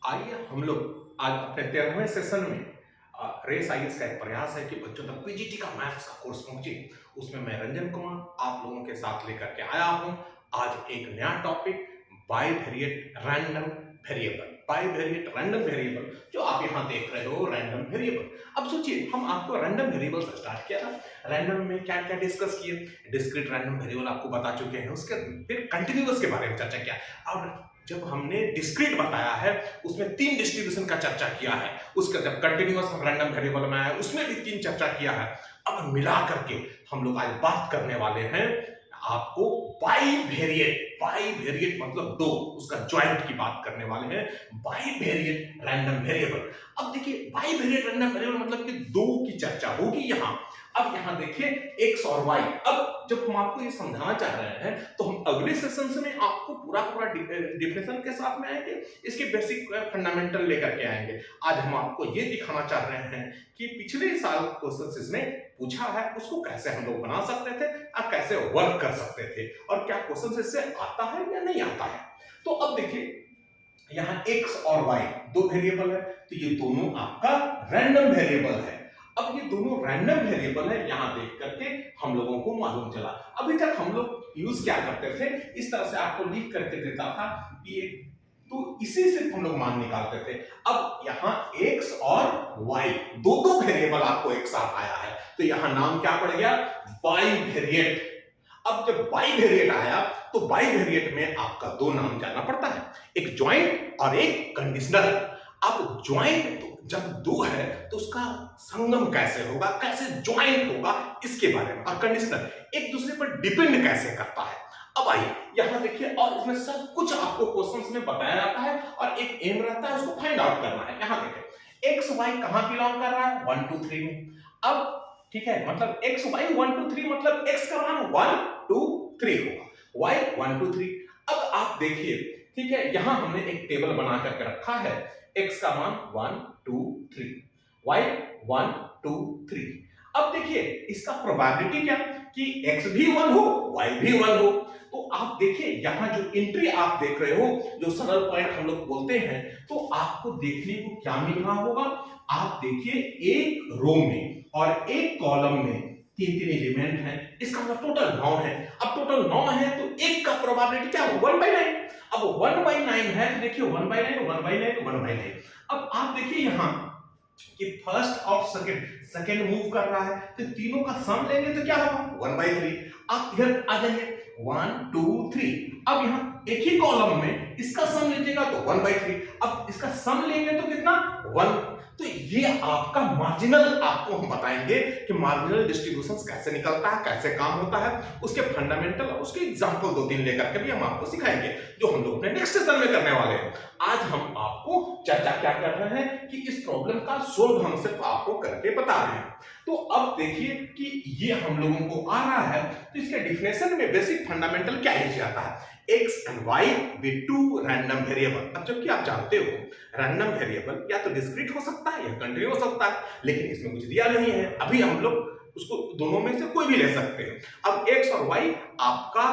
आइए हम लोग आज अपने 13वें सेशन में रेस आईएएस का एक प्रयास है कि बच्चों तक पीजीटी का मैथ्स का कोर्स पहुंचे। उसमें मैं रंजन कुमार आप लोगों के साथ लेकर के आया हूं आज एक नया topic bivariate random variable. Bivariate random variable जो आप यहां देख रहे हो रैंडम वेरिएबल। अब सोचिए हम आपको रैंडम वेरिएबल से स्टार्ट किया था। रैंडम में क्या क्या डिस्कस किए, डिस्क्रीट रैंडम वेरिएबल आपको बता चुके हैं, उसके फिर कंटिन्यूअस के बारे में चर्चा किया। और जब हमने डिस्क्रीट बताया है उसमें 3 डिस्ट्रीब्यूशन का चर्चा किया है, उसके जब कंटिन्यूअस रैंडम वेरिएबल में आया उसमें भी 3 चर्चा किया है। अब मिला करके हम लोग आज बात करने वाले हैं आपको बाइवेरिएट मतलब दो, उसका जॉइंट की बात करने वाले हैं। Bivariate random variable. अब देखिए बाइवेरिएट रैंडम वेरिएबल मतलब कि दो की चर्चा होगी यहां। अब यहां देखिए एक्स और वाई। अब जब हम आपको ये समझाना चाह रहे हैं तो हम अगले सेशन में आपको पूरा डिफिनेशन के साथ में आएंगे, इसके बेसिक फंडामेंटल लेकर के आएंगे। आज हम आपको ये दिखाना चाह रहे हैं कि पिछले साल क्वेश्चन इसमें पूछा है उसको कैसे हम लोग बना सकते थे और कैसे वर्क कर सकते थे और क्या क्वेश्चन इससे आता है या नहीं आता है। तो अब देखिए यहां x और y दो वेरिएबल है तो ये दोनों आपका रैंडम वेरिएबल है। अब ये दोनों रैंडम वेरिएबल है यहां देख करके हम लोगों को मालूम चला। अभी तक हम लोग यूज क्या करते थे, इस तरह से आपको लिख करके देता था कि तो इसी से हम लोग मान निकालते थे। अब यहां x और y दो वेरिएबल आपको एक साथ आया है तो यहां नाम क्या पड़ गया, बाइवेरिएट। अब जब बाइवेरिएट आया तो बाइवेरिएट में आपका दो नाम जानना पड़ता है, एक ज्वाइंट और एक कंडीशनल। अब ज्वाइंट तो जब दो है तो उसका संगम कैसे होगा, कैसे ज्वाइंट होगा इसके बारे में, और कंडीशनल एक दूसरे पर डिपेंड कैसे करता है। अब आइए यहां देखिए और इसमें सब कुछ आपको क्वेश्चंस में बताया जाता है और एक एम रहता है उसको फाइंड आउट करना है। यहां देखिए एक्स वाई कहां बिलोंग कर रहा है 1 2 3 में। अब ठीक है मतलब एक्स वाई 1 2 3 मतलब एक्स का मान 1 2 3 होगा, वाई 1 2 3। अब आप देखिए ठीक है यहां हमने एक टेबल बना करके रखा है, एक्स का मान 1 2 3, वाई 1 2 3। अब देखिए इसका प्रोबेबिलिटी क्या कि x भी 1 हो y भी 1 हो। तो आप देखिए यहां जो एंट्री आप देख रहे हो जो सरल पॉइंट हम लोग बोलते हैं, तो आपको देखने को क्या मिल रहा होगा, आप देखिए एक रो में और एक कॉलम में 3 एलिमेंट हैं, इसका मतलब टोटल 9 है। अब टोटल 9 है तो एक का प्रोबेबिलिटी क्या हो 1/9। अब 1/9 है तो देखिए 1/9 1/9 1/9। अब आप देखिए यहां कि फर्स्ट और सेकंड मूव कर रहा है तो तीनों का सम लेंगे तो क्या होगा 1/3। आप इधर आ जाइए 1 2 3। अब यहां एक ही कॉलम में इसका सम लीजिएगा तो 1/3, अब इसका सम लेंगे तो कितना 1। तो ये आपका मार्जिनल, आपको हम बताएंगे कि मार्जिनल डिस्ट्रीब्यूशंस कैसे निकलता है, कैसे काम होता है, उसके फंडामेंटल और उसके एग्जांपल 2-3 लेकर के भी हम आपको सिखाएंगे जो हम लोग अपने नेक्स्ट सेशन में करने वाले हैं। आज हम आपको चर्चा क्या कर रहे हैं कि इस प्रॉब्लम का सोल्व हम सिर्फ आपको करके बता रहे हैं। तो अब देखिए कि ये हम लोगों को आ रहा है तो इसके डिफिनेशन में बेसिक फंडामेंटल क्या ही आता है, x and y with two random variable। अब जबकि आप जानते हो रैंडम वेरिएबल या तो डिस्क्रीट हो सकता है या कंटिन्यू हो सकता है, लेकिन इसमें कुछ दिया नहीं है। अभी हम लोग उसको दोनों में से कोई भी ले सकते हैं। अब x और y आपका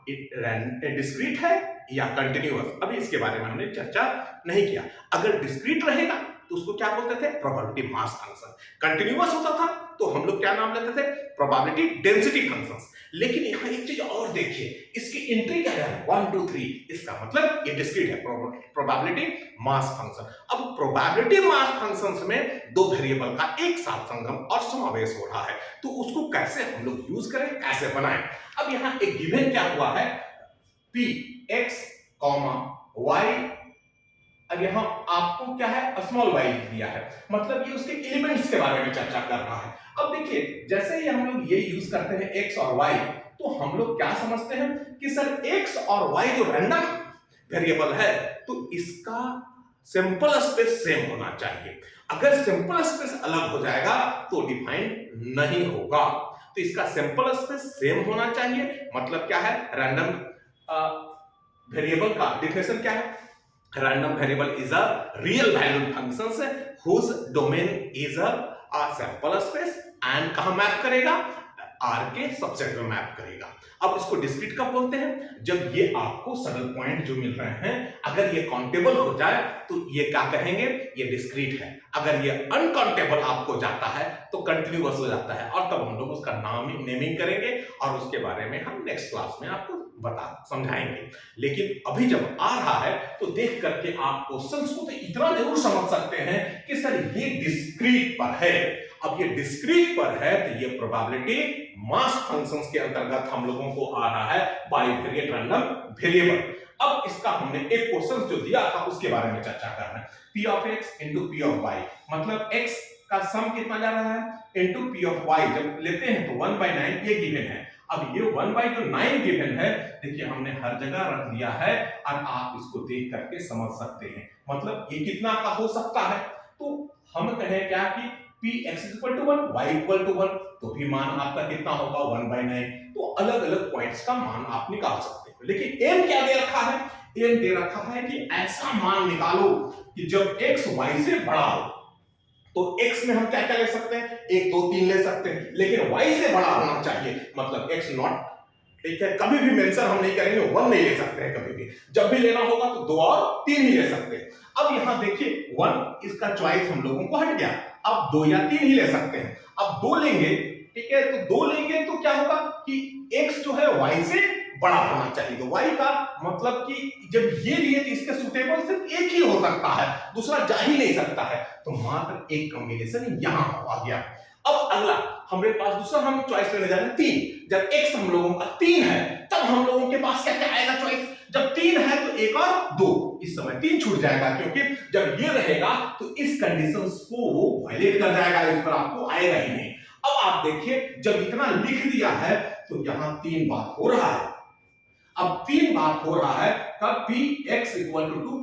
डिस्क्रीट है या कंटिन्यूअस, अभी इसके बारे में हमने चर्चा नहीं किया। अगर डिस्क्रीट रहेगा तो उसको क्या बोलते थे, प्रोबेबिलिटी मास फंक्शन। कंटिन्यूअस होता था तो हम लोग क्या नाम लेते थे, प्रोबेबिलिटी डेंसिटी फंक्शंस। लेकिन यहां एक चीज और देखिए, इसकी एंट्री क्या है 1 2 3, इसका मतलब ये डिस्क्रीट है, प्रोबेबिलिटी मास फंक्शन। अब प्रोबेबिलिटी मास फंक्शंस में दो वेरिएबल का एक साथ संगम और समावेश हो रहा है, तो उसको कैसे हम लोग यूज करें, कैसे बनाएं। अब यहां एक गिवन क्या हुआ है p x, y। अब यहां आपको क्या है स्मॉल y लिख दिया है, मतलब ये उसके एलिमेंट्स के बारे में चर्चा कर रहा है। अब देखिए जैसे ही हम लोग ये यूज करते हैं x और y, तो हम लोग क्या समझते हैं कि सर x और y जो रैंडम वेरिएबल है तो इसका सिंपल स्पेस सेम होना चाहिए। अगर सिंपल स्पेस अलग हो जाएगा तो डिफाइंड नहीं होगा, तो इसका सिंपल स्पेस सेम होना चाहिए। मतलब क्या है, रैंडम वेरिएबल का डिफिनेशन क्या है, random variable is a real valued functions whose domain is a sample space and कहां मैप करेगा आर के सबसेट में मैप करेगा। अब इसको डिस्क्रीट कब बोलते हैं? जब ये आपको सडल पॉइंट जो मिल रहे हैं अगर ये काउंटेबल हो जाए तो ये क्या कहेंगे? ये डिस्क्रीट है। अगर ये अनकाउंटेबल आपको जाता है तो कंटिन्यूअस हो जाता है, और तब हम लोग उसका नेमिंग करेंगे और उसके बारे में हम नेक्स्ट क्लास में आपको समझाएंगे। लेकिन अभी जब आ रहा है तो देख करके आप क्वेश्चंस को तो इतना जरूर समझ सकते हैं कि सर ये डिस्क्रीट पर है। अब ये डिस्क्रीट पर है तो ये प्रोबेबिलिटी मास फंक्शंस के अंतर्गत हम लोगों को आ रहा है बाइवेरिएट रैंडम वेरिएबल। अब इसका हमने एक क्वेश्चन जो दिया था उसके बारे में चर्चा कर रहे हैं। p of x into p of y, मतलब x का सम कितना जा रहा है इनटू p ऑफ y जब लेते हैं तो 1/9 ये गिवन है। अब ये 1/9 गिवन है, देखिए हमने हर जगह रख दिया है और आप इसको देख करके समझ सकते हैं। मतलब ये कितना का हो सकता है, तो हम कहें क्या कि px = 1 y = 1, तो भी मान आपका कितना होगा 1/9। तो अलग अलग पॉइंट्स का मान आप निकाल सकते हो, लेकिन एम क्या दे रखा है? एम दे रखा है कि ऐसा मान निकालो कि जब x y से बड़ा हो। तो x में हम क्या क्या ले सकते हैं? 1 2 3 ले सकते हैं, लेकिन y से बड़ा होना चाहिए, मतलब x नॉट, ठीक है, कभी भी मेंशन हम नहीं करेंगे, 1 नहीं ले सकते हैं कभी भी। जब भी लेना होगा तो 2 और 3 ही ले सकते हैं। अब यहां देखिए 1 इसका चॉइस हम लोगों को हट गया, अब 2 या 3 ही ले सकते हैं। अब 2 लेंगे, ठीक है, तो 2 लेंगे तो क्या होगा कि x जो है y से बड़ा होना चाहिए। तो y का मतलब कि जब ये लिए तो इसके सुटेबल सिर्फ एक ही हो सकता है, दूसरा जा ही नहीं सकता है, तो मात्र एक कॉम्बिनेशन यहां आ गया। अब अगला हमारे पास दूसरा हम चॉइस लेने जा रहे हैं 3। जब x हम लोगों का 3 है तब हम लोगों के पास क्या क्या आएगा चॉइस? जब 3 है तो 1 और 2, इस समय 3 छूट जाएगा, क्योंकि जब ये रहेगा तो इस कंडीशंस को वो वायलेट कर जाएगा, इस पर आपको आएगा ही नहीं। अब आप देखिए जब इतना लिख दिया है तो यहां 3 बात हो रहा है। अब 3 बात हो रहा है कब? px = 2,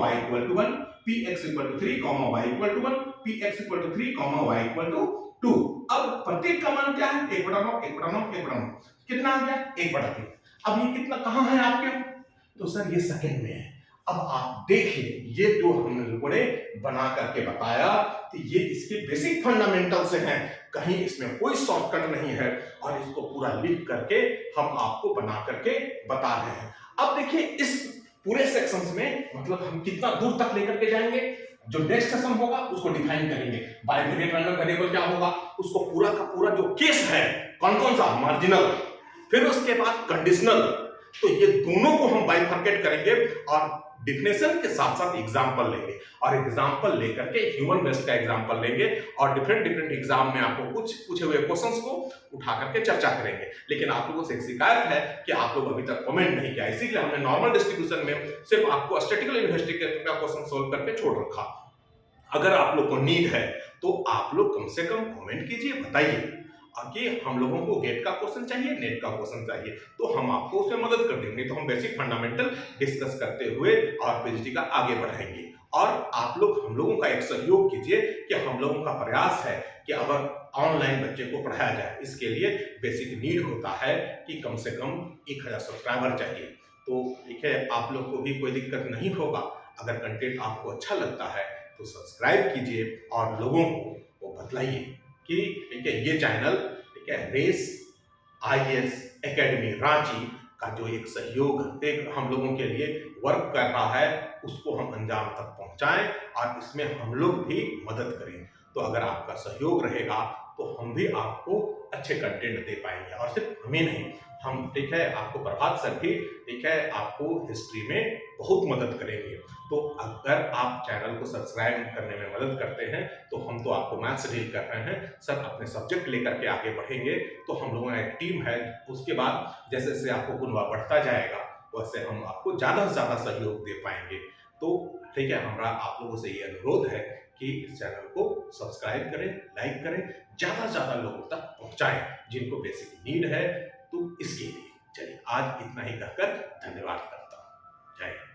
y = 1, px = 3, y = 1, px = 3, y = 2। अब प्रत्येक का मान क्या है? 1/9 1/9 1/9, कितना आ गया? 1/3। अब ये कितना कहां है आपके? तो सर ये सेकंड में है। अब आप देखिए ये जो हम लोगों ने बना करके बताया तो ये इसके बेसिक फंडामेंटल से हैं, कहीं इसमें कोई शॉर्टकट नहीं है, और इसको पूरा लिख करके हम आपको बना करके बता रहे हैं। अब देखिए इस पूरे सेक्शंस में मतलब हम कितना दूर तक लेकर के जाएंगे, जो नेक्स्ट सेशन होगा उसको डिफाइन करेंगे। बाइवेरिएट रैंडम वेरिएबल क्या होगा, उसको पूरा का पूरा जो केस है कौन कौन सा, मार्जिनल, फिर उसके बाद कंडीशनल, तो ये दोनों को हम बाइफरकेट करेंगे और डिफिनेशन के साथ साथ एग्जांपल लेंगे, और एग्जांपल लेकर के ह्यूमन बेस्ड का एग्जांपल लेंगे और डिफरेंट एग्जाम में आपको कुछ पूछे हुए क्वेश्चंस को उठा करके चर्चा करेंगे। लेकिन आप लोगों से एक शिकायत है कि आप लोग अभी तक कमेंट नहीं किया, इसीलिए हमने नॉर्मल डिस्ट्रीब्यूशन में सिर्फ आपको स्टैटिस्टिकल इन्वेस्टिगेशन का क्वेश्चन सोल्व करके छोड़ रखा। अगर आप लोग को नीड है तो आप लोग कम से कम कमेंट कीजिए, बताइए कि हम लोगों को गेट का क्वेश्चन चाहिए, नेट का क्वेश्चन चाहिए, तो हम आपको उसमें मदद कर देंगे। तो हम बेसिक फंडामेंटल डिस्कस करते हुए और पीएचडी का आगे बढ़ाएंगे, और आप लोग हम लोगों का एक सहयोग कीजिए कि हम लोगों का प्रयास है कि अगर ऑनलाइन बच्चे को पढ़ाया जाए, इसके लिए बेसिक नीड होता है कि कम से कम 1000 सब्सक्राइबर चाहिए। तो ठीक है, आप लोग को भी कोई दिक्कत नहीं होगा। अगर कंटेंट आपको अच्छा लगता है तो सब्सक्राइब कीजिए और लोगों को वो बतलाइए कि ठीक है ये चैनल, ठीक है, रेस IAS एकेडमी रांची का जो एक सहयोग एक हम लोगों के लिए वर्क कर रहा है उसको हम अंजाम तक पहुंचाएं और इसमें हम लोग भी मदद करें। तो अगर आपका सहयोग रहेगा तो हम भी आपको अच्छे कंटेंट दे पाएंगे, और सिर्फ हमें नहीं, हम ठीक है आपको प्रभात सर भी ठीक है आपको हिस्ट्री में बहुत मदद करेंगे। तो अगर आप चैनल को सब्सक्राइब करने में मदद करते हैं तो हम तो आपको मैथ्स से डील कर रहे हैं, सर अपने सब्जेक्ट लेकर के आगे बढ़ेंगे तो हम लोगों का एक टीम है। उसके बाद जैसे जैसे आपको गुणवा बढ़ता जाएगा वैसे हम आपको ज़्यादा से ज़्यादा सहयोग दे पाएंगे। तो ठीक है, हमारा आप लोगों से ये अनुरोध है कि इस चैनल को सब्सक्राइब करें, लाइक करें, ज़्यादा से ज़्यादा लोगों तक पहुँचाएं जिनको बेसिक नीड है। तो इसके लिए चलिए आज इतना ही कहकर धन्यवाद करता हूँ। जय हिंद।